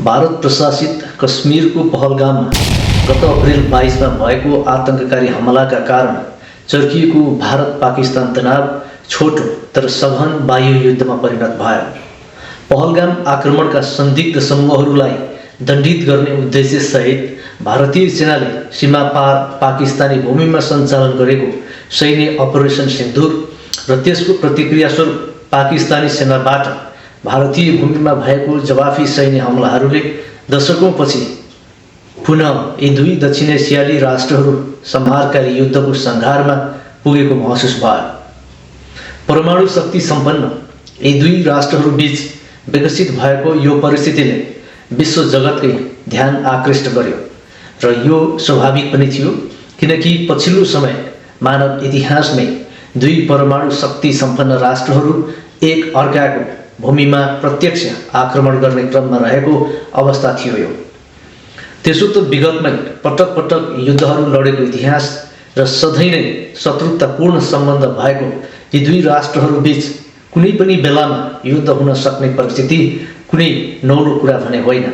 भारत प्रशासित कश्मीरको पहलगाममा गत अप्रिल 22 मा भएको आतंककारी हमलाका कारण चर्किएको भारत पाकिस्तान तनाव छोटो तर सघन वायु युद्धमा परिणत भयो। पहलगाम आक्रमणका संदिग्ध समूहहरूलाई दण्डित गर्ने उद्देश्य सहित भारतीय सेनाले सीमा पार पाकिस्तानी भूमिमा सञ्चालन गरेको सैन्य अपरेसन सिन्दुर र त्यसको प्रतिक्रिया स्वरूप पाकिस्तानी सेनाबाट भारतीय भूमिमा भएको जवाफी सैन्य हमलाहरूले दशकौंपछि पुनः यी दुई दक्षिण एसियाली राष्ट्रहरू संहारकारी युद्धको सङ्घारमा पुगेको महसुस भयो। परमाणु शक्ति सम्पन्न यी दुई राष्ट्रहरू बीच विकसित भएको यो परिस्थितिले विश्व जगतकै ध्यान आकृष्ट गर्यो र यो स्वाभाविक पनि थियो, किनकि पछिल्लो समय मानव इतिहासमै दुई परमाणु शक्ति सम्पन्न राष्ट्रहरू एक अर्काको भूमिमा प्रत्यक्ष आक्रमण गर्ने क्रममा रहेको अवस्था थियो। यो त्यसो त विगतमै पटक पटक युद्धहरू लडेको इतिहास र सधैँ नै शत्रुतापूर्ण सम्बन्ध भएको यी दुई राष्ट्रहरू बीच कुनै पनि बेलामा युद्ध हुन सक्ने परिस्थिति कुनै नौलो कुरा भने होइन।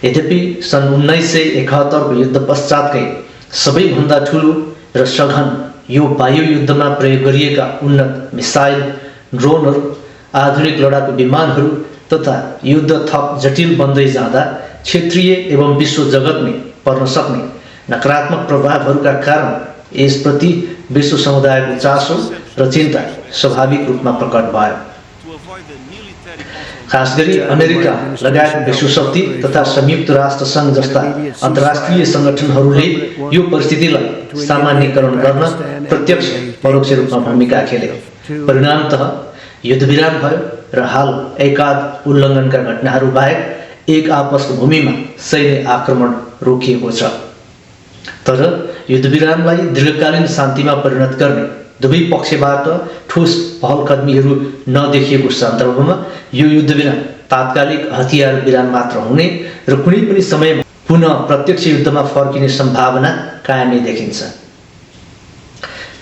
यद्यपि सन् 1971 को युद्ध पश्चातकै सबैभन्दा ठुलो र सघन यो वायु युद्धमा प्रयोग गरिएका उन्नत मिसाइल, ड्रोनहरू, आधुनिक लडाकु विमानहरू तथा युद्ध थप जटिल बन्दै जाँदा क्षेत्रीय एवं विश्व जगतमै पर्न सक्ने नकारात्मक प्रभावहरूका कारण यसप्रति विश्व समुदायको चासो र चिन्ता स्वाभाविक रूपमा प्रकट भयो। खास गरी अमेरिका लगायत विश्व शक्ति तथा संयुक्त राष्ट्र सङ्घ जस्ता अन्तर्राष्ट्रिय सङ्गठनहरूले यो परिस्थितिलाई सामान्यकरण गर्न प्रत्यक्ष परोक्ष रूपमा भूमिका खेले। परिणामतः युद्धविराम भयो र हाल एकाध उल्लङ्घनका घटनाहरू बाहेक एक आपसको भूमिमा सैन्य आक्रमण रोकिएको छ। तर युद्धविरामलाई दीर्घकालीन शान्तिमा परिणत गर्ने दुवै पक्षबाट ठोस पहलकदमीहरू नदेखिएको सन्दर्भमा यो युद्धविराम तात्कालिक हतियार विराम मात्र हुने र कुनै पनि समयमा पुनः प्रत्यक्ष युद्धमा फर्किने सम्भावना कायमै देखिन्छ।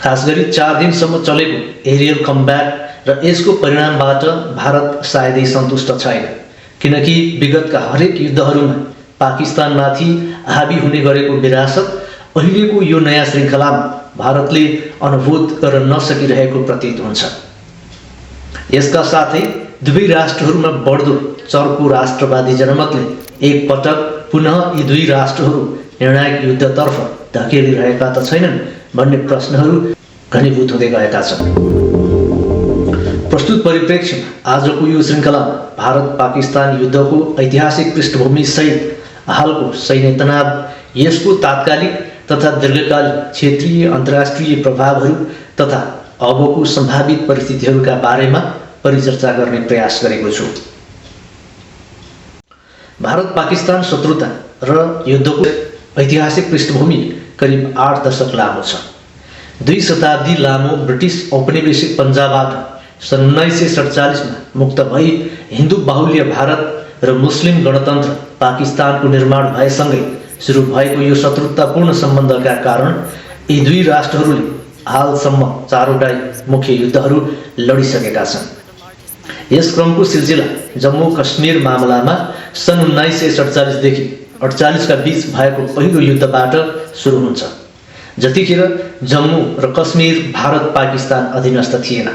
खास गरी 4 दिनसम्म चलेको एरियल कम्ब्याट र यसको परिणामबाट भारत सायदै सन्तुष्ट छैन, किनकि विगतका हरेक युद्धहरूमा पाकिस्तानमाथि हावी हुने गरेको विरासत अहिलेको यो नयाँ श्रृङ्खलामा भारतले अनुभूत गर्न नसकिरहेको प्रतीत हुन्छ। यसका साथै दुवै राष्ट्रहरूमा बढ्दो चर्को राष्ट्रवादी जनमतले एक पटक पुनः यी दुई राष्ट्रहरू निर्णायक युद्धतर्फ धकेलिरहेका त छैनन् भन्ने प्रश्नहरू घनीभूत हुँदै गएका छन्। प्रस्तुत परिप्रेक्ष्यमा आजको यो श्रृङ्खलामा भारत पाकिस्तान युद्धको ऐतिहासिक पृष्ठभूमि सहित हालको सैन्य तनाव, यसको तात्कालिक तथा दीर्घकालीन क्षेत्रीय अन्तर्राष्ट्रिय प्रभावहरू तथा अबको सम्भावित परिस्थितिहरूका बारेमा परिचर्चा गर्ने प्रयास गरेको छु। भारत पाकिस्तान शत्रुता र युद्धको ऐतिहासिक पृष्ठभूमि करिब 8 दशक लामो छ। 2 शताब्दी लामो ब्रिटिस औपनिवेशिक पन्जाबाट सन् 1947 मा मुक्त भई हिन्दू बाहुल्य भारत र मुस्लिम गणतन्त्र पाकिस्तानको निर्माण भएसँगै सुरु भएको यो शत्रुतापूर्ण सम्बन्धका कारण यी दुई राष्ट्रहरूले हालसम्म 4वटा मुख्य युद्धहरू लडिसकेका छन्। यस क्रमको सिलसिला जम्मू कश्मीर मामलामा सन् 1947 देखि 48 का बीच भएको पहिलो युद्धबाट सुरु हुन्छ, जतिखेर जम्मू र कश्मीर भारत पाकिस्तान अधीनस्थ थिएन।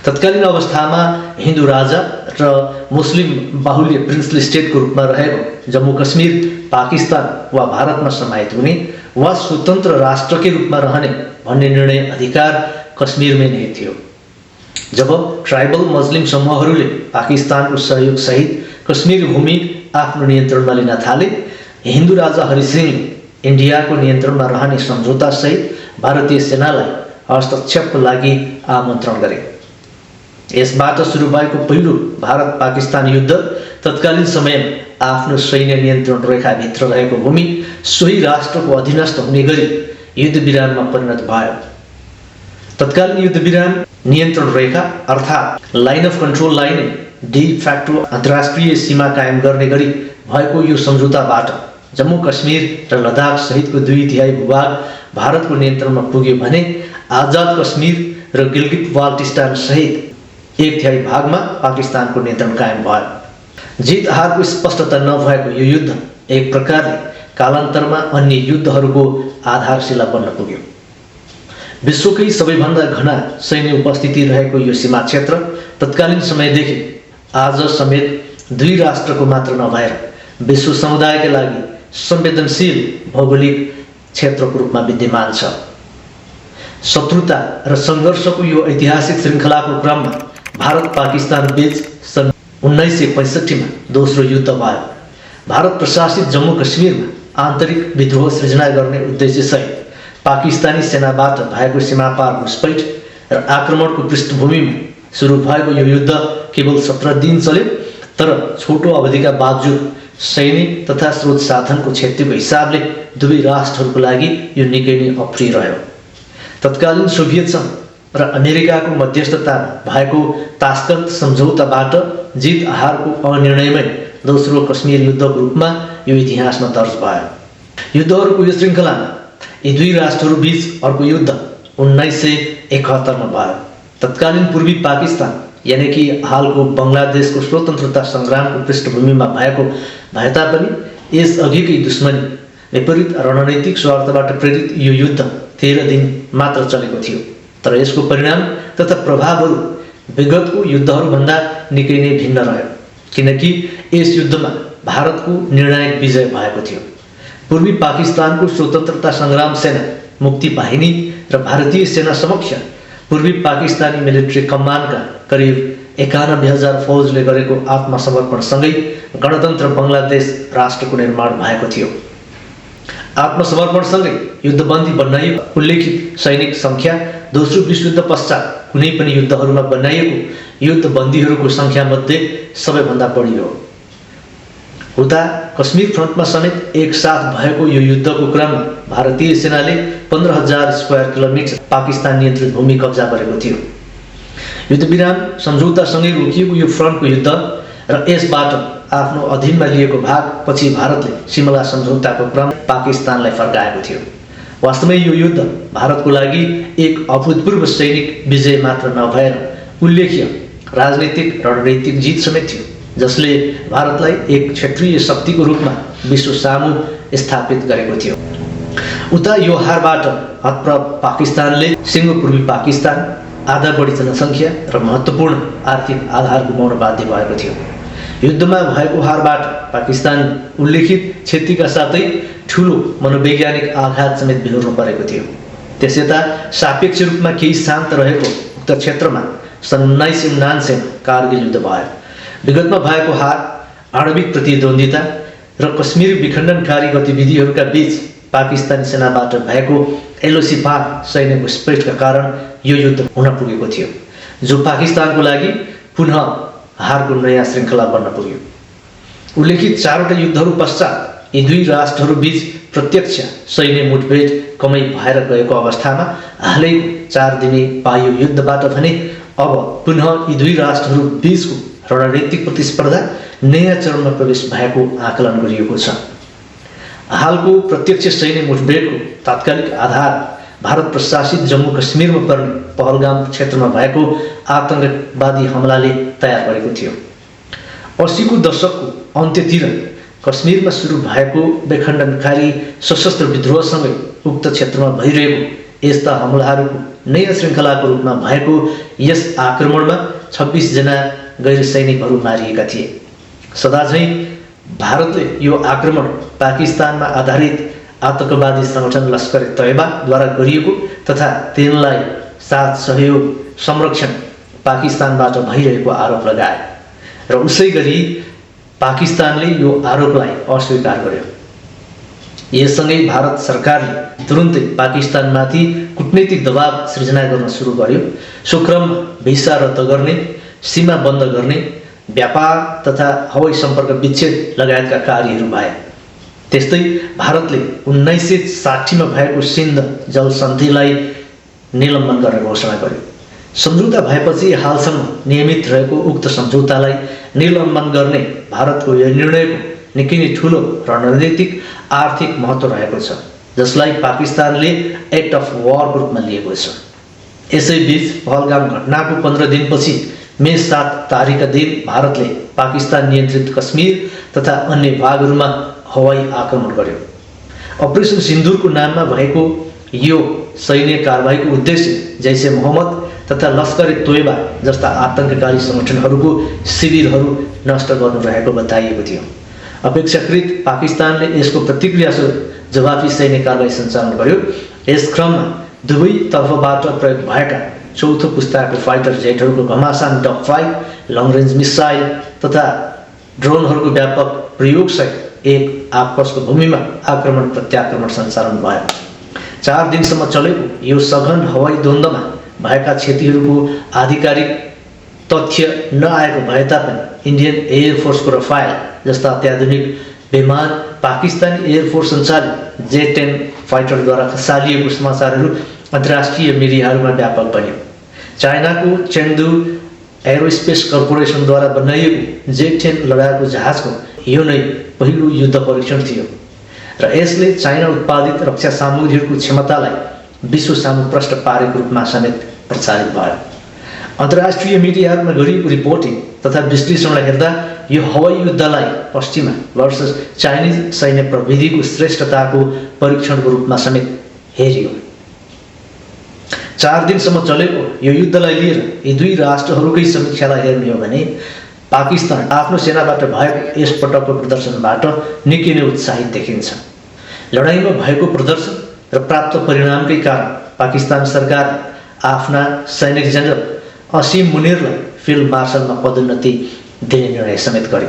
तत्कालीन अवस्थामा हिन्दू राजा र मुस्लिम बाहुल्य प्रिन्सली स्टेटको रूपमा रहेको जम्मू कश्मीर पाकिस्तान वा भारतमा समाहित हुने वा स्वतन्त्र राष्ट्रकै रूपमा रहने भन्ने निर्णय अधिकार कश्मीरमै नै थियो। जब ट्राइबल मुस्लिम समूहहरूले पाकिस्तानको सहयोग सहित कश्मीर भूमि आफ्नो नियन्त्रणमा लिन थाले, हिन्दू राजा हरिसिंहले इन्डियाको नियन्त्रणमा रहने सम्झौता सहित भारतीय सेनालाई हस्तक्षेपको लागि आमन्त्रण गरे। यसबाट सुरु भएको पहिलो भारत पाकिस्तान युद्ध तत्कालीन समयमा आफ्नो सैन्य नियन्त्रण रेखाभित्र रहेको भूमि सोही राष्ट्रको अधीनस्थ हुने गरी युद्धविराममा परिणत भयो। तत्कालीन युद्धविराम नियन्त्रण रेखा अर्थात् लाइन अफ कन्ट्रोललाई नै डी फ्याक्टो अन्तर्राष्ट्रिय सीमा कायम गर्ने गरी भएको यो सम्झौताबाट जम्मू कश्मीर र लद्दाख सहितको 2/3 भूभाग भारतको नियन्त्रणमा पुग्यो भने आजाद कश्मीर र गिलगिट बाल्टिस्तान सहित 1/3 भागमा पाकिस्तानको नियन्त्रण कायम भयो। जित हारको स्पष्टता नभएको यो युद्ध एक प्रकारले कालान्तरमा अन्य युद्धहरूको आधारशिला बन्न पुग्यो। विश्वकै सबैभन्दा घना सैन्य उपस्थिति रहेको यो सीमा क्षेत्र तत्कालीन समयदेखि आज समेत दुई राष्ट्रको मात्र नभएर विश्व समुदायका लागि संवेदनशील भौगोलिक क्षेत्रको रूपमा विद्यमान छ। शत्रुता र सङ्घर्षको यो ऐतिहासिक श्रृङ्खलाको क्रममा भारत पाकिस्तान बीच सन् 1965 मा दोस्रो युद्ध भयो। भारत प्रशासित जम्मू कश्मीरमा आन्तरिक विद्रोह सृजना गर्ने उद्देश्यसहित पाकिस्तानी सेनाबाट भएको सीमापार घुसपैठ र आक्रमणको पृष्ठभूमिमा सुरु भएको यो युद्ध केवल 17 दिन चल्यो, तर छोटो अवधिका बावजुद सैनिक तथा स्रोत साधनको क्षतिको हिसाबले दुवै राष्ट्रहरूको लागि यो निकै नै अप्रिय रह्यो। तत्कालीन सोभियत सङ्घ र अमेरिकाको मध्यस्थतामा भएको तास्कन्त सम्झौताबाट जित हारको अनिर्णयमय दोस्रो कश्मीर युद्धको रूपमा यो इतिहासमा दर्ज भयो। युद्धहरूको यो श्रृङ्खलामा यी दुई राष्ट्रहरू बीच अर्को युद्ध 1971 मा भयो। तत्कालीन पूर्वी पाकिस्तान यानि कि हालको बङ्गलादेशको स्वतन्त्रता सङ्ग्रामको पृष्ठभूमिमा भएको भए तापनि यस अघिकै दुश्मनी विपरीत रणनैतिक स्वार्थबाट प्रेरित यो युद्ध 13 दिन मात्र चलेको थियो, तर यसको परिणाम तथा प्रभावहरू विगतको युद्धहरूभन्दा निकै नै भिन्न रह्यो, किनकि यस युद्धमा भारतको निर्णायक विजय भएको थियो। पूर्वी पाकिस्तानको स्वतन्त्रता सङ्ग्राम सेना, मुक्ति बाहिनी र भारतीय सेना समक्ष पूर्वी पाकिस्तानी मिलिट्री कमान्डका करिब 91,000 फौजले गरेको आत्मसमर्पणसँगै गणतन्त्र बङ्गलादेश राष्ट्रको निर्माण भएको थियो। आत्मसमर्पणसँगै युद्धबन्दी बनाइएको उल्लेखित सैनिक सङ्ख्या दोस्रो विश्वयुद्ध पश्चात कुनै पनि युद्धहरूमा बनाइएको युद्धबन्दीहरूको सङ्ख्यामध्ये सबैभन्दा बढी हो। उता कश्मीर फ्रन्टमा समेत एकसाथ भएको यो युद्धको क्रममा भारतीय सेनाले 15,000 स्क्वायर किलोमिटर पाकिस्तान नियन्त्रित भूमि कब्जा गरेको थियो। युद्धविराम सम्झौतासँगै रोकिएको यो फ्रन्टको युद्ध र यसबाट आफ्नो अधीनमा लिएको भाग पछि भारतले सिमला सम्झौताको क्रम पाकिस्तानलाई फर्काएको थियो। वास्तवमै यो युद्ध भारतको लागि एक अभूतपूर्व सैनिक विजय मात्र नभएर उल्लेख्य राजनीतिक रणनीतिक जित समेत थियो, जसले भारतलाई एक क्षेत्रीय शक्तिको रूपमा विश्व सामु स्थापित गरेको थियो। उता यो हारबाट हतप्रभ पाकिस्तानले सिङ्गो पूर्वी पाकिस्तान, आधा बढी जनसङ्ख्या र महत्त्वपूर्ण आर्थिक आधार गुमाउन बाध्य भएको थियो। युद्धमा भएको हारबाट पाकिस्तान उल्लेखित क्षतिका साथै ठुलो मनोवैज्ञानिक आघात समेत बेहोर्नु परेको थियो। त्यसयता सापेक्ष रूपमा केही शान्त रहेको उक्त क्षेत्रमा सन् 1979 मा कारगिल युद्ध भयो। विगतमा भएको हार, आणविक प्रतिद्वन्द्विता र कश्मीर विखण्डनकारी गतिविधिहरूका बीच पाकिस्तानी सेनाबाट भएको एलओसी पार सैन्य घुसपैठका कारण यो युद्ध हुन पुगेको थियो, जो पाकिस्तानको लागि पुनः हारको नयाँ श्रृङ्खला बन्न पुग्यो। उल्लेखित चारवटा युद्धहरू पश्चात यी दुई राष्ट्रहरू बीच प्रत्यक्ष सैन्य मुठभेड कमै भएर गएको अवस्थामा हालैको 4 दिने वायु युद्धबाट भने अब पुनः यी दुई राष्ट्रहरू बीचको रणनीतिक प्रतिस्पर्धा नयाँ चरणमा प्रवेश भएको आकलन गरिएको छ। हालको प्रत्यक्ष सैन्य मुठभेडको तात्कालिक आधार भारत प्रशासित जम्मू कश्मीरमा पर्ने पहलगाम क्षेत्रमा भएको आतङ्कवादी हमलाले तयार गरेको थियो। 80 को दशकको अन्त्यतिर कश्मीरमा सुरु भएको विखण्डनकारी सशस्त्र विद्रोहसँगै उक्त क्षेत्रमा भइरहेको यस्ता हमलाहरूको नयाँ श्रृङ्खलाको रूपमा भएको यस आक्रमणमा 26 जना गैर सैनिकहरू मारिएका थिए। सदाझैँ भारतले यो आक्रमण पाकिस्तानमा आधारित आतङ्कवादी सङ्गठन लस्कर ए तैयबाद्वारा गरिएको तथा तिनलाई साथ सहयोग संरक्षण पाकिस्तानबाट भइरहेको आरोप लगाए र उसै गरी पाकिस्तानले यो आरोपलाई अस्वीकार गर्यो। यससँगै भारत सरकारले तुरुन्तै पाकिस्तानमाथि कूटनैतिक दबाव सृजना गर्न सुरु गर्यो। सो क्रममा भिसा रद्द गर्ने, सीमा बन्द गर्ने, व्यापार तथा हवाई सम्पर्क विच्छेद लगायतका कार्यहरू भए। त्यस्तै भारतले 1960 मा भएको सिन्ध जल सन्धिलाई निलम्बन गर्ने घोषणा गर्यो। सम्झौता भएपछि हालसम्म नियमित रहेको उक्त सम्झौतालाई निलम्बन गर्ने भारतको यो निर्णयको निकै नै ठुलो रणनीतिक आर्थिक महत्त्व रहेको छ, जसलाई पाकिस्तानले एक्ट अफ वारको रूपमा लिएको छ। यसैबीच पहलगाम घटनाको 15 दिनपछि मे 7 तारिकका दिन भारतले पाकिस्तान नियन्त्रित कश्मीर तथा अन्य भागहरूमा हवाई आक्रमण गर्यो। अपरेसन सिन्दुरको नाममा भएको यो सैन्य कारबाहीको उद्देश्य जैसे मोहम्मद तथा लस्कर ए तोयबा जस्ता आतंककारी संगठनहरूको शिविरहरू नष्ट गर्नु रहेको बताइएको थियो। अपेक्षाकृत पाकिस्तानले यसको प्रतिक्रियास्वरूप जवाफी सैन्य कारबाही सञ्चालन गर्यो। यस क्रममा दुवै तर्फबाट प्रयोग भएका चौथो पुस्ताको फाइटर जेटहरूको घमासान डग फाइट, लङ रेन्ज मिसाइल तथा ड्रोनहरूको व्यापक प्रयोगसहित एक आपसको भूमिमा आक्रमण प्रत्याक्रमण सञ्चालन भयो। 4 दिनसम्म चलेको यो सघन हवाई द्वन्द्वमा भएका क्षतिहरूको आधिकारिक तथ्य नआएको भए तापनि इन्डियन एयरफोर्सको रफायल जस्ता अत्याधुनिक विमान पाकिस्तानी एयरफोर्स सञ्चालित J-10 फाइटरद्वारा खसालिएको समाचारहरू अन्तर्राष्ट्रिय मिडियाहरूमा व्यापक बन्यो। चाइनाको चेङदू एरोस्पेस कर्पोरेसनद्वारा बनाइएको J-10 लडाकु जहाजको यो नै पहिलो युद्ध परीक्षण थियो र यसले चाइना उत्पादित रक्षा सामग्रीहरूको क्षमतालाई विश्व सामु प्रष्ट पारेको रूपमा समेत प्रचारित भयो। अन्तर्राष्ट्रिय मिडियाहरूमा गरिएको रिपोर्टिङ तथा विश्लेषणलाई हेर्दा यो हवाई युद्धलाई पश्चिमा वर्सेस चाइनिज सैन्य प्रविधिको श्रेष्ठताको परीक्षणको रूपमा समेत हेरियो। 4 दिनसम्म चलेको यो युद्धलाई लिएर यी दुई राष्ट्रहरूकै समीक्षालाई हेर्ने हो भने पाकिस्तान आफ्नो सेनाबाट भएको यस पटकको प्रदर्शनबाट निकै नै उत्साहित देखिन्छ। लडाइँमा भएको प्रदर्शन र प्राप्त परिणामकै कारण पाकिस्तान सरकार आफ्ना सैनिक जनरल असीम मुनिरलाई फिल्ड मार्शलमा पदोन्नति दिने निर्णय समेत गर्यो।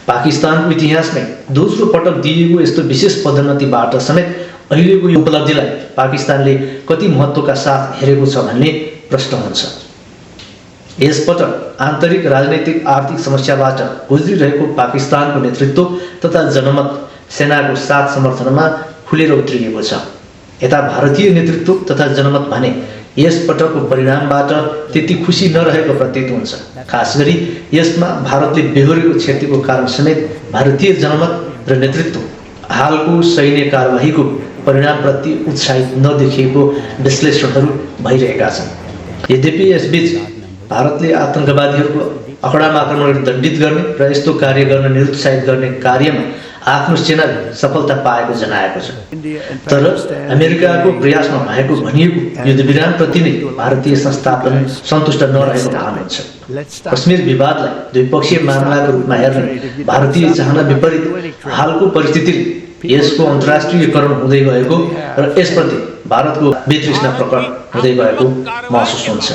पाकिस्तानको इतिहासमै दोस्रो पटक दिएको यस्तो विशेष पदोन्नतिबाट समेत अहिलेको यो उपलब्धिलाई पाकिस्तानले कति महत्त्वका साथ हेरेको छ भन्ने प्रश्न हुन्छ। यसपटक आन्तरिक राजनैतिक आर्थिक समस्याबाट गुज्रिरहेको पाकिस्तानको नेतृत्व तथा जनमत सेनाको साथ समर्थनमा खुलेर उत्रिएको छ। यता भारतीय नेतृत्व तथा जनमत भने यस पटकको परिणामबाट त्यति खुसी नरहेको प्रतीत हुन्छ। खास गरी यसमा भारतले बेहोरेको क्षतिको कारण समेत भारतीय जनमत र नेतृत्व हालको सैन्य कारबाहीको परिणामप्रति उत्साहित नदेखिएको विश्लेषणहरू भइरहेका छन्। यद्यपि यसबीच भारतले आतंकवादीहरूको अखडामा आक्रमण दण्डित गर्ने र यस्तो कार्य गर्न निरुत्साहित गर्ने कार्यमा आफ्नो सेनाले सफलता पाएको जनाएको छ। तर अमेरिकाको प्रयासमा भएको भनिएको युद्धविरामप्रति नै भारतीय संस्थापन सन्तुष्ट नरहेको भान हुन्छ। कश्मीर विवादलाई द्विपक्षीय मामलाको रूपमा हेर्ने भारतीय चाहना विपरीत हालको परिस्थितिले यसको अन्तर्राष्ट्रियकरण हुँदै गएको र यसप्रति भारतको वितृष्णा प्रकट हुँदै गएको महसुस हुन्छ।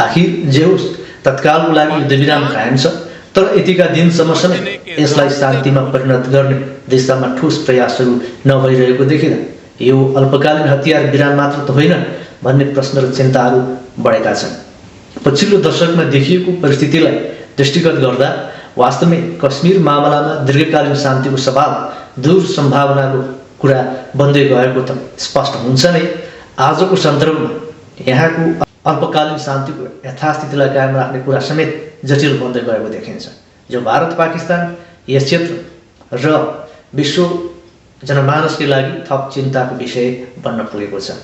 आखिर जे होस्, तत्कालको लागि युद्धविराम कायम छ, तर यतिका दिनसम्म समेत यसलाई शान्तिमा परिणत गर्ने दिशामा ठोस प्रयासहरू नभइरहेको देखिँदा यो अल्पकालीन हतियार विराम मात्र त होइन भन्ने प्रश्न र चिन्ताहरू बढेका छन्। पछिल्लो दशकमा देखिएको परिस्थितिलाई दृष्टिगत गर्दा वास्तवमै कश्मीर मामलामा दीर्घकालीन शान्तिको सवाल दूर सम्भावनाको कुरा बन्दै गएको त स्पष्ट हुन्छ नै। आजको सन्दर्भमा यहाँको अल्पकालीन शान्तिको यथास्थितिलाई कायम राख्ने कुरा समेत जटिल बन्दै गएको देखिन्छ, जो भारत पाकिस्तान यस क्षेत्र र विश्व जनमानसकै लागि थप चिन्ताको विषय बन्न पुगेको छ।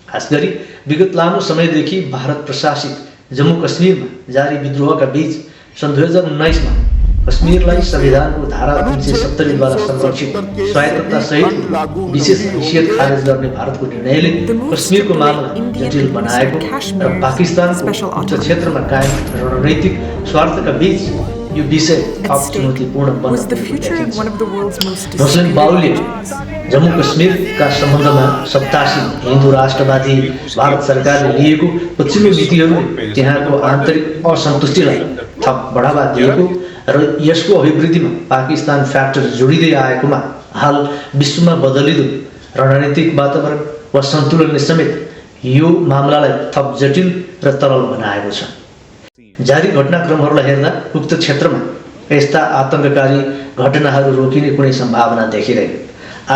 खास गरी विगत लामो समयदेखि भारत प्रशासित जम्मू कश्मीरमा जारी विद्रोहका बीच सन् 2019 मा कश्मीरलाई संविधानको धारा 370 द्वारा संरक्षित स्वायत्तता सहित विशेष हैसियत खारेज गर्ने भारतको निर्णयले कश्मीरको मामला जटिल बनाएको र पाकिस्तानको उच्च क्षेत्रमा कायम रणनीतिक स्वार्थका बीच यो विषय अब चुनौतीपूर्ण बन्न देखिन्छ। मुस्लिम बाहुल्य जम्मू कश्मीरका सम्बन्धमा सत्तासीन हिन्दू राष्ट्रवादी भारत सरकारले लिएको पछिल्लो नीतिहरूले त्यहाँको आन्तरिक असन्तुष्टिलाई थप बढावा दिएको र यसको अभिवृद्धिमा पाकिस्तान फ्याक्टर जोडिँदै आएकोमा हाल विश्वमा बदलिदो रणनीतिक वातावरण वा सन्तुलनले समेत यो मामलालाई थप जटिल र तरल बनाएको छ। जारी घटनाक्रमहरूलाई हेर्दा उक्त क्षेत्रमा यस्ता आतंककारी घटनाहरू रोकिने कुनै सम्भावना देखिँदैन।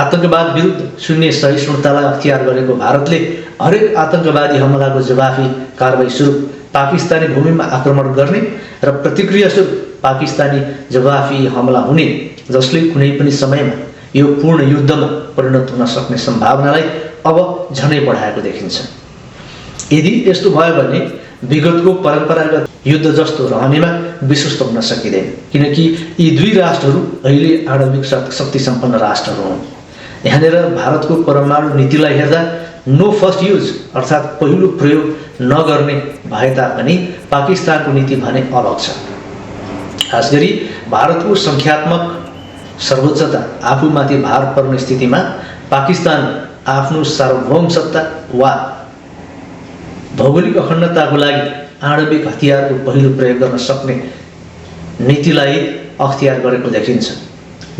आतंकवाद विरुद्ध शून्य सहिष्णुतालाई अख्तियार गरेको भारतले हरेक आतंकवादी हमलाको जवाफी कारबाही स्वरूप पाकिस्तानी भूमिमा आक्रमण गर्ने र प्रतिक्रिया स्वरूप पाकिस्तानी जवाफी हमला हुने, जसले कुनै पनि समयमा यो पूर्ण युद्धमा परिणत हुन सक्ने सम्भावनालाई अब झनै बढाएको देखिन्छ। यदि यस्तो भयो भने विगतको परम्परागत युद्ध जस्तो रहनेमा विश्वस्त हुन सकिँदैन, किनकि यी दुई राष्ट्रहरू अहिले आणविक शक्ति सम्पन्न राष्ट्रहरू हुन्। यहाँनिर भारतको परमाणु नीतिलाई हेर्दा नो फर्स्ट युज अर्थात् पहिलो प्रयोग नगर्ने भए तापनि पाकिस्तानको नीति भने अलग छ। खास गरी भारतको सङ्ख्यात्मक सर्वोच्चता आफूमाथि भार पर्ने स्थितिमा पाकिस्तान आफ्नो सार्वभौमसत्ता वा भौगोलिक अखण्डताको लागि आणविक हतियारको पहिलो प्रयोग गर्न सक्ने नीतिलाई अख्तियार गरेको देखिन्छ,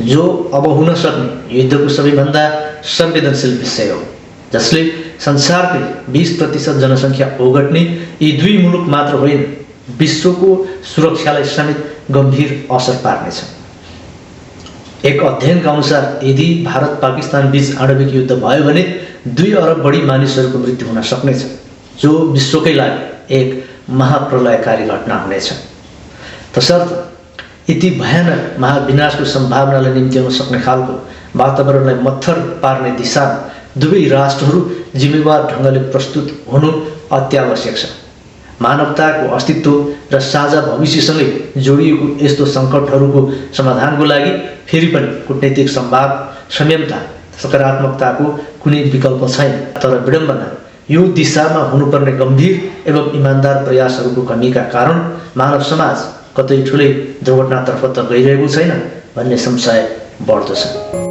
जो अब हुन सक्ने युद्धको सबैभन्दा संवेदनशील विषय हो, जसले संसारकै 20% जनसङ्ख्या ओगट्ने यी दुई मुलुक मात्र होइन, विश्वको सुरक्षालाई समेत गम्भीर असर पार्नेछ। एक अध्ययनका अनुसार यदि भारत पाकिस्तान बीच आणविक युद्ध भयो भने 2 अरब बढी मानिसहरूको मृत्यु हुन सक्नेछ, जो विश्वकै लागि एक महाप्रलयकारी घटना हुनेछ। तसर्थ यति भयानक महाविनाशको सम्भावनालाई निम्त्याउन सक्ने खालको वातावरणलाई मत्थर पार्ने दिशामा दुवै राष्ट्रहरू जिम्मेवार ढङ्गले प्रस्तुत हुनु अत्यावश्यक छ। मानवताको अस्तित्व र साझा भविष्यसँगै जोडिएको यस्तो सङ्कटहरूको समाधानको लागि फेरि पनि कूटनीतिक संयमता सकारात्मकताको कुनै विकल्प छैन। तर विडम्बना यो दिशामा हुनुपर्ने गम्भीर एवं इमान्दार प्रयासहरूको कमीका कारण मानव समाज कतै ठुलै दुर्घटनातर्फ त गइरहेको छैन भन्ने संशय बढ्दो छ।